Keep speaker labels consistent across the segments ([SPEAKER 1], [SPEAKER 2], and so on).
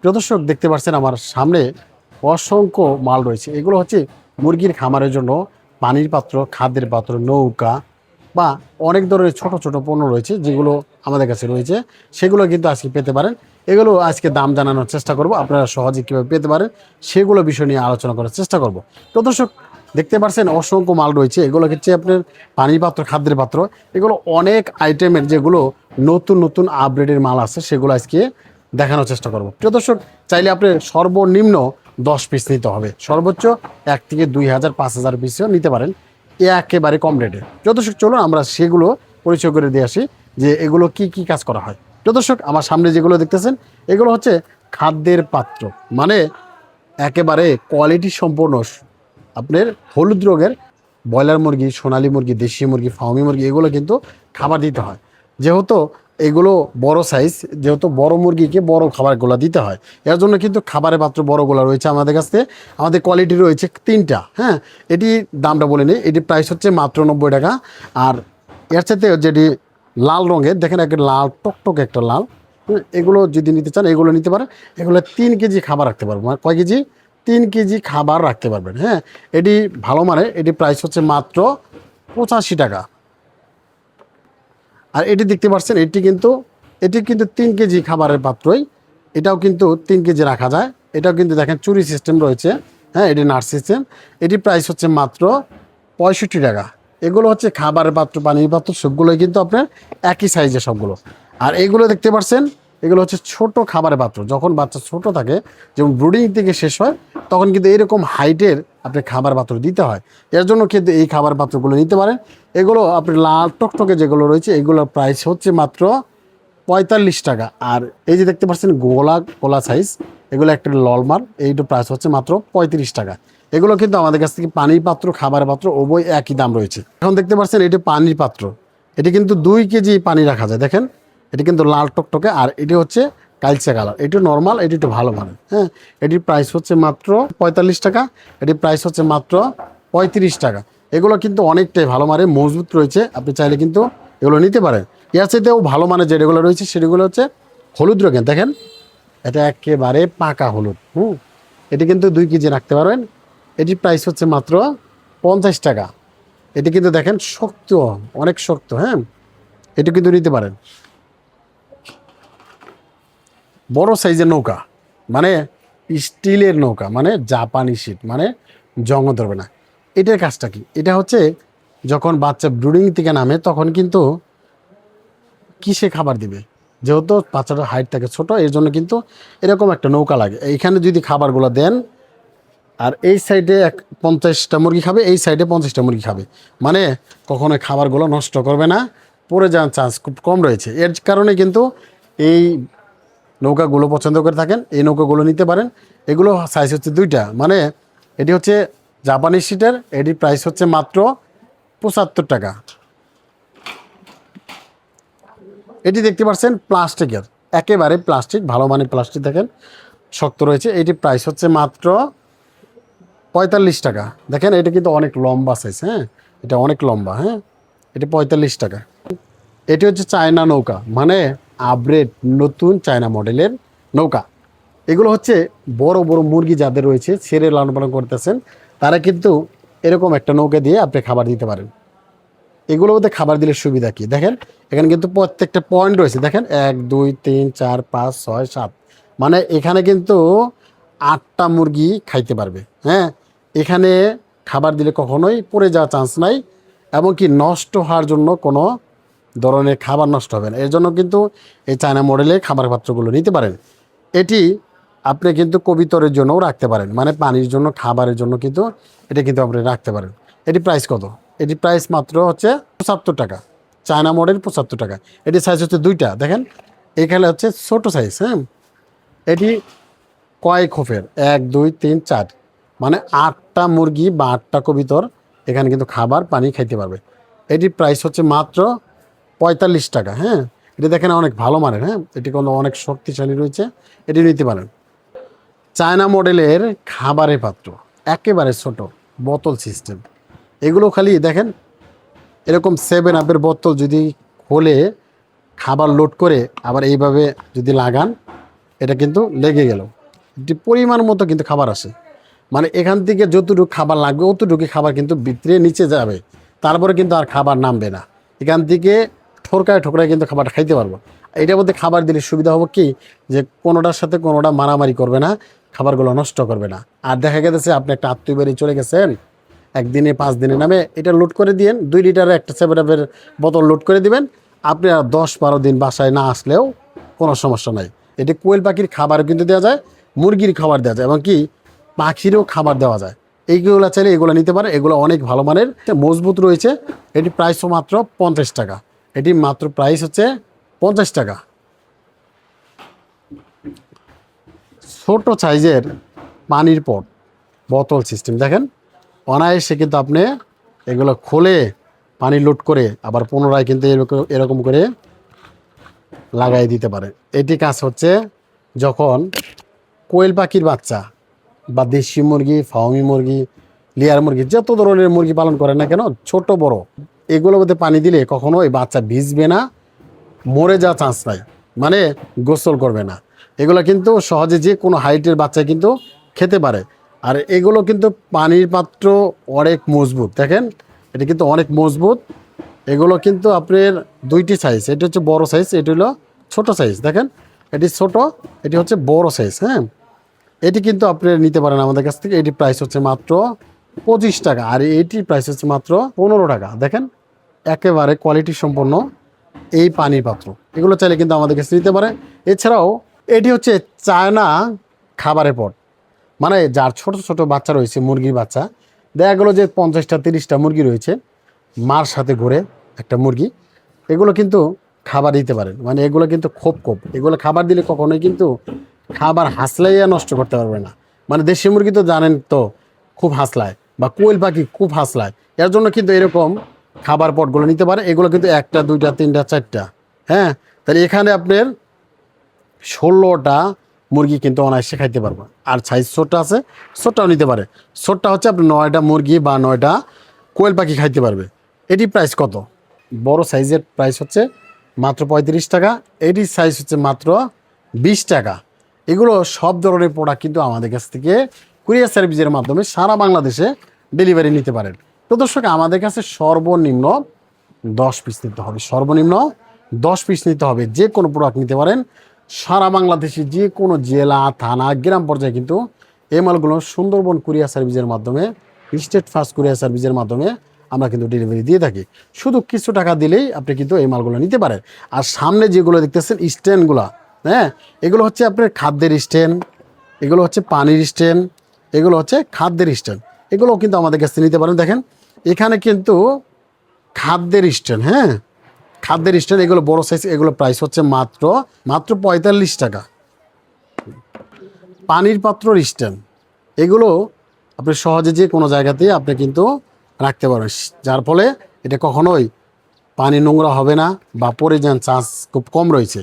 [SPEAKER 1] প্রিয় দর্শক, দেখতে পাচ্ছেন আমার সামনে অসংখ্য মাল রয়েছে। এগুলো হচ্ছে মুরগির খামারের জন্য পানির পাত্র, খাদ্যের পাত্র, নৌকা বা অনেক ধরনের ছোট ছোট পণ্য রয়েছে যেগুলো আমাদের কাছে রয়েছে। সেগুলো কিন্তু আজকে পেতে পারেন। এগুলো আজকে দাম জানানোর চেষ্টা করব, আপনারা সহজে কীভাবে পেতে পারেন সেগুলো বিষয় নিয়ে আলোচনা করার চেষ্টা করব। প্রিয় দর্শক, দেখতে পাচ্ছেন অসংখ্য মাল রয়েছে। এগুলো হচ্ছে আপনার পানির পাত্র, খাদ্যের পাত্র। এগুলো অনেক আইটেমের যেগুলো নতুন নতুন আপগ্রেডের মাল আছে সেগুলো আজকে দেখানোর চেষ্টা করব। প্রিয় দর্শক, চাইলে আপনি সর্বনিম্ন 10 পিস নিতে হবে, সর্বোচ্চ 1 থেকে 2000 5000 পিসও নিতে পারেন, একেবারে কম রেটে। প্রিয় দর্শক, চলুন আমরা সেগুলো পরিচয় করে দিয়ে আসি যে এগুলো কি কি কাজ করা হয়। প্রিয় দর্শক, আমার সামনে যেগুলো দেখতেছেন এগুলো হচ্ছে খাদ্যের পাত্র, মানে একেবারে কোয়ালিটি সম্পন্ন আপনার হলুদ রঙের ব্রয়লার মুরগি, সোনালী মুরগি, দেশি মুরগি, ফার্মি মুরগি এগুলো কিন্তু খাবার দিতে হয়। যেহেতু এগুলো বড় সাইজ, যেহেতু বড় মুরগিকে বড় খাবারগুলো দিতে হয়, এর জন্য কিন্তু খাবারের পাত্র বড়গুলো রয়েছে আমাদের কাছে। আমাদের কোয়ালিটি রয়েছে 3টা। হ্যাঁ, এটি দামটা বলে নিই, এটি প্রাইস হচ্ছে মাত্র 90 টাকা। আর এর সাথে যেটি লাল রঙের, দেখেন একটা লাল টকটকে একটা লাল, এগুলো যদি নিতে চান এগুলো নিতে পারেন। এগুলো 3 কেজি খাবার রাখতে পারবো। মানে কয় কেজি? 3 কেজি খাবার রাখতে পারবেন। হ্যাঁ, এটি ভালো মানে, এটি প্রাইস হচ্ছে মাত্র 85 টাকা। আর এটি দেখতে পাচ্ছেন, এটি কিন্তু 3 কেজি খাবারের পাত্রই। এটাও কিন্তু 3 কেজি রাখা যায়। এটাও কিন্তু দেখেন চুরি সিস্টেম রয়েছে। হ্যাঁ, এটি নাট সিস্টেম। এটি প্রাইস হচ্ছে মাত্র 65 টাকা। এগুলো হচ্ছে খাবারের পাত্র, পানির পাত্র, সবগুলোই কিন্তু আপনার একই সাইজের সবগুলো। আর এগুলো দেখতে পাচ্ছেন, এগুলো হচ্ছে ছোট খাবারের পাত্র। যখন বাচ্চা ছোট থাকে, যেমন ব্রুডিং থেকে শেষ হয়, তখন কিন্তু এরকম হাইটের আপনি খাবার পাত্র দিতে হয়। এর জন্য কিন্তু এই খাবার পাত্রগুলো নিতে পারেন। এগুলো আপনি লাল টকটকে যেগুলো রয়েছে এগুলোর প্রাইস হচ্ছে মাত্র 45 টাকা। আর এই যে দেখতে পাচ্ছেন গোলা সাইজ, এগুলো একটা ললমার, এইটা প্রাইস হচ্ছে মাত্র 35 টাকা। এগুলো কিন্তু আমাদের কাছ থেকে পানির পাত্র, খাবারের পাত্র উভয় একই দাম রয়েছে। এখন দেখতে পাচ্ছেন এটি পানির পাত্র, এটি কিন্তু 2 কেজি পানি রাখা যায়। দেখেন, এটি কিন্তু লাল টকটকে, আর এটি হচ্ছে কালচে কালার। এটি নর্মাল, এটি একটু ভালো মানে। হ্যাঁ, এটির প্রাইস হচ্ছে মাত্র 45 টাকা। এটির প্রাইস হচ্ছে মাত্র 35 টাকা। এগুলো কিন্তু অনেকটাই ভালো মানে, মজবুত রয়েছে। আপনি চাইলে কিন্তু এগুলো নিতে পারেন। এর চাইতেও ভালো মানে যেগুলো রয়েছে সেগুলো হচ্ছে হলুদ রঙের। দেখেন, এটা একেবারে পাকা হলুদ। এটি কিন্তু 2 কেজি রাখতে পারবেন। এটির প্রাইস হচ্ছে মাত্র 50 টাকা। এটি কিন্তু দেখেন শক্ত, অনেক শক্ত। হ্যাঁ, এটি কিন্তু নিতে পারেন। বড় সাইজের নৌকা, মানে স্টিলের নৌকা, মানে জাপানি শিট, মানে জং ধরবে না। এটার কাজটা কি? এটা হচ্ছে যখন বাচ্চা ব্রুডিং থেকে নামে তখন কিন্তু কিসে খাবার দিবে, যেহেতু বাচ্চাটার হাইট থাকে ছোট, এর জন্য কিন্তু এরকম একটা নৌকা লাগে। এইখানে যদি খাবারগুলো দেন, আর এই সাইডে 50টা মুরগি খাবে, এই সাইডে 50টা মুরগি খাবে, মানে কখনো খাবারগুলো নষ্ট করবে না, পড়ে যাওয়ার চান্স খুব কম রয়েছে। এর কারণে কিন্তু এই নৌকাগুলো পছন্দ করে থাকেন। এই নৌকাগুলো নিতে পারেন। এগুলো সাইজ হচ্ছে 2টা, মানে এটি হচ্ছে জাপানি শিটের, এটির প্রাইস হচ্ছে মাত্র 75 টাকা। এটি দেখতে পাচ্ছেন প্লাস্টিকের, একেবারে প্লাস্টিক, ভালো মানের প্লাস্টিক, দেখেন শক্ত রয়েছে। এটি প্রাইস হচ্ছে মাত্র 45 টাকা। দেখেন, এটা কিন্তু অনেক লম্বা সাইজ। হ্যাঁ, এটা অনেক লম্বা। হ্যাঁ, এটি 45 টাকা। এটি হচ্ছে চায়না নৌকা, মানে আপগ্রেড নতুন চায়না মডেলের নৌকা। এগুলো হচ্ছে বড় বড় মুরগি যাদের রয়েছে, ছেড়ে লালন পালন করতেছেন, তারা কিন্তু এরকম একটা নৌকা দিয়ে আপনি খাবার দিতে পারেন। এগুলোর মধ্যে খাবার দিলে সুবিধা কি দেখেন, এখানে কিন্তু প্রত্যেকটা পয়েন্ট রয়েছে। দেখেন 1 2 3 4 5 6 7, মানে এখানে কিন্তু 8টা মুরগি খাইতে পারবে। হ্যাঁ, এখানে খাবার দিলে কখনোই পড়ে যাওয়ার চান্স নাই, এবং কি নষ্ট হওয়ার জন্য কোনো ধরনের খাবার নষ্ট হবে না। এর জন্য কিন্তু এই চায়না মডেলের খাবার পাত্রগুলো নিতে পারেন। এটি আপনি কিন্তু কবিতরের জন্যও রাখতে পারেন, মানে পানির জন্য, খাবারের জন্য কিন্তু এটা কিন্তু আপনি রাখতে পারেন। এটি প্রাইস কত? এটি প্রাইস মাত্র হচ্ছে 75 টাকা। চায়না মডেল 75 টাকা। এটি সাইজ হচ্ছে 2টা। দেখেন, এখানে হচ্ছে ছোট সাইজ। হ্যাঁ, এটি কয় খোপের? 1 2 3 4, মানে 8টা মুরগি বা 8টা কবিতর এখানে কিন্তু খাবার পানি খাইতে পারবে। এটির প্রাইস হচ্ছে মাত্র 45 টাকা। হ্যাঁ, এটি দেখেন অনেক ভালো মানের। হ্যাঁ, এটি কোনো অনেক শক্তিশালী রয়েছে, এটি নিতে পারেন। চায়না মডেলের খাবারের পাত্র, একেবারে ছোট, বোতল সিস্টেম। এগুলো খালি দেখেন, এরকম 7 আপের বোতল যদি খোলে, খাবার লোড করে আবার এইভাবে যদি লাগান, এটা কিন্তু লেগে গেল। একটি পরিমাণ মতো কিন্তু খাবার আসে, মানে এখান থেকে যতটুকু খাবার লাগবে অতটুকু খাবার কিন্তু ভিতরে নিচে যাবে, তারপরে কিন্তু আর খাবার নামবে না। এখান থেকে ঠোরকায় ঠোকরায় কিন্তু খাবারটা খাইতে পারবো। এটার মধ্যে খাবার দিলে সুবিধা হবে কি, যে কোনোটার সাথে কোনোটা মারামারি করবে না, খাবারগুলো নষ্ট করবে না। আর দেখা গেছে আপনি একটা আত্মীয় বাড়ি চলে গেছেন, একদিনে 5 দিনে নামে এটা লোড করে দিয়েন, 2 লিটারের একটা 7-আপের বোতল লোড করে দিবেন, আপনি আর 10-12 দিন বাসায় না আসলেও কোনো সমস্যা নাই। এটি কোয়েল পাখির খাবারও কিন্তু দেওয়া যায়, মুরগির খাবার দেওয়া যায়, এবং কি পাখিরও খাবার দেওয়া যায়। এইগুলো চাইলে এগুলো নিতে পারে, এগুলো অনেক ভালো মানের, মজবুত রয়েছে। এটি প্রাইসও মাত্র 50 টাকা। এটি মাত্র প্রাইস হচ্ছে 50 টাকা। ছোট সাইজের পানির পট, বোতল সিস্টেম দেখেন, অনায়াসে কিন্তু আপনি এগুলো খুলে পানি লোড করে আবার পুনরায় কিন্তু এরকম করে লাগাই দিতে পারে। এটি কাজ হচ্ছে যখন কোয়েল পাখির বাচ্চা বা দেশি মুরগি, ফার্মি মুরগি, লেয়ার মুরগি, যত ধরনের মুরগি পালন করেন না কেন, ছোট বড়, এগুলোর মধ্যে পানি দিলে কখনো ওই বাচ্চা ভিজবে না, মরে যাওয়ার চান্স নাই, মানে গোসল করবে না। এগুলো কিন্তু সহজে যে কোনো হাইটের বাচ্চা কিন্তু খেতে পারে। আর এগুলো কিন্তু পানির পাত্র অনেক মজবুত, দেখেন এটা কিন্তু অনেক মজবুত। এগুলো কিন্তু আপনার 2টি সাইজ, এটি হচ্ছে বড় সাইজ, এটি হলো ছোট সাইজ। দেখেন এটি ছোট, এটি হচ্ছে বড় সাইজ। হ্যাঁ, এটি কিন্তু আপনি নিতে পারেন আমাদের কাছ থেকে। এটি প্রাইস হচ্ছে মাত্র 25 টাকা, আর এটির প্রাইস হচ্ছে মাত্র 15 টাকা। দেখেন একেবারে কোয়ালিটি সম্পন্ন এই পানির পাত্র, এগুলো চাইলে কিন্তু আমাদের কাছে নিতে পারে। এছাড়াও এটি হচ্ছে চায়না খাবারের পট, মানে যার ছোট ছোট বাচ্চা রয়েছে, মুরগির বাচ্চা, দেখা গেলো যে 50টা 30টা মুরগি রয়েছে, মার সাথে ঘুরে একটা মুরগি, এগুলো কিন্তু খাবার দিতে পারেন। মানে এগুলো কিন্তু খোপ, এগুলো খাবার দিলে কখনোই কিন্তু খাবার হাসলাইয়া নষ্ট করতে পারবে না। মানে দেশি মুরগি তো জানেন তো খুব হাসলায়, বা কোয়েল পাখি খুব হাসলায়, এর জন্য কিন্তু এরকম খাবার পটগুলো নিতে পারে। এগুলো কিন্তু 1টা 2টা 3টা 4টা। হ্যাঁ, তাহলে এখানে আপনার 16টা মুরগি কিন্তু অনায়াসে খাইতে পারবো। আর সাইজ ছোটটা আছে, ছোটটাও নিতে পারে। ছোটটা হচ্ছে আপনি 9টা মুরগি বা 9টা কোয়েল পাখি খাইতে পারবে। এটি প্রাইস কত? বড় সাইজের প্রাইস হচ্ছে মাত্র 35 টাকা, এটির সাইজ হচ্ছে মাত্র 20 টাকা। এগুলো সব ধরনের প্রোডাক্ট কিন্তু আমাদের কাছ থেকে কুরিয়ার সার্ভিসের মাধ্যমে সারা বাংলাদেশে ডেলিভারি নিতে পারেন। তো দর্শক, আমাদের কাছে সর্বনিম্ন 10 পিস নিতে হবে, সর্বনিম্ন 10 পিস নিতে হবে। যে কোনো প্রোডাক্ট নিতে পারেন, সারা বাংলাদেশে যে কোনো জেলা, থানা, গ্রাম পর্যায়ে কিন্তু এই মালগুলো সুন্দরবন কুরিয়ার সার্ভিসের মাধ্যমে, স্টেট ফার্স্ট কুরিয়ার সার্ভিসের মাধ্যমে আমরা কিন্তু ডেলিভারি দিয়ে থাকি। শুধু কিছু টাকা দিলেই আপনি কিন্তু এই মালগুলো নিতে পারেন। আর সামনে যেগুলো দেখতেছেন স্ট্যান্ডগুলো, হ্যাঁ, এগুলো হচ্ছে আপনার খাদ্যের স্ট্যান্ড, এগুলো হচ্ছে পানির স্ট্যান্ড, এগুলো হচ্ছে খাদ্যের স্ট্যান্ড। এগুলোও কিন্তু আমাদের কাছে নিতে পারেন। দেখেন এখানে কিন্তু খাদ্যের স্ট্যান্ড, হ্যাঁ, খাদ্যের স্ট্যান্ড, এগুলো বড় সাইজ, এগুলো প্রাইস হচ্ছে মাত্র 45 টাকা। পানির পাত্রর স্ট্যান্ড, এগুলো আপনি সহজে যে কোনো জায়গাতেই আপনি কিন্তু রাখতে পারবেন, যার ফলে এটা কখনোই পানি নোংরা হবে না বা পড়ে যান চান্স খুব কম রয়েছে।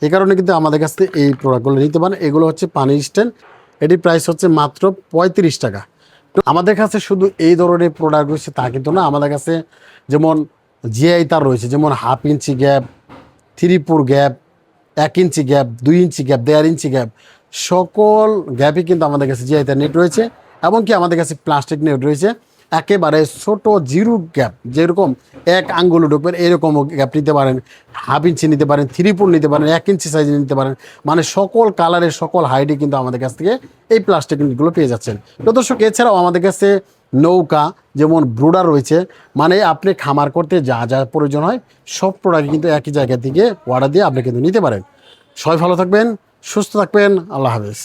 [SPEAKER 1] এই কারণে কিন্তু আমাদের কাছ থেকে এই প্রোডাক্টগুলো নিতে পারেন। এগুলো হচ্ছে পানির স্ট্যান্ড, এটির প্রাইস হচ্ছে মাত্র 35 টাকা। তো আমাদের কাছে শুধু এই ধরনের প্রোডাক্ট রয়েছে তা কিন্তু না, আমাদের কাছে যেমন জিআই তার রয়েছে, যেমন 1/2 ইঞ্চি গ্যাপ, 3/4 গ্যাপ, 1 ইঞ্চি গ্যাপ, 2 ইঞ্চি গ্যাপ, 1.5 ইঞ্চি গ্যাপ, সকল গ্যাপই কিন্তু আমাদের কাছে জিআই তার নেট রয়েছে। এমনকি আমাদের কাছে প্লাস্টিক নেট রয়েছে, একেবারে ছোট জিরো গ্যাপ, যেরকম 1 আঙ্গুল ঢুকবেন এরকম গ্যাপ নিতে পারেন, 1/2 ইঞ্চি নিতে পারেন, 3/4 নিতে পারেন, 1 ইঞ্চি সাইজে নিতে পারেন। মানে সকল কালারের, সকল হাইটে কিন্তু আমাদের কাছ থেকে এই প্লাস্টিক নেটগুলো পেয়ে যাচ্ছেন। তো দর্শক, এছাড়াও আমাদের কাছে নৌকা, যেমন ব্রুডার রয়েছে, মানে আপনি খামার করতে যা যা প্রয়োজন হয় সব প্রোডাক্ট কিন্তু একই জায়গা থেকে অর্ডার দিয়ে আপনি কিন্তু নিতে পারেন। সবাই ভালো থাকবেন, সুস্থ থাকবেন, আল্লাহ হাফেজ।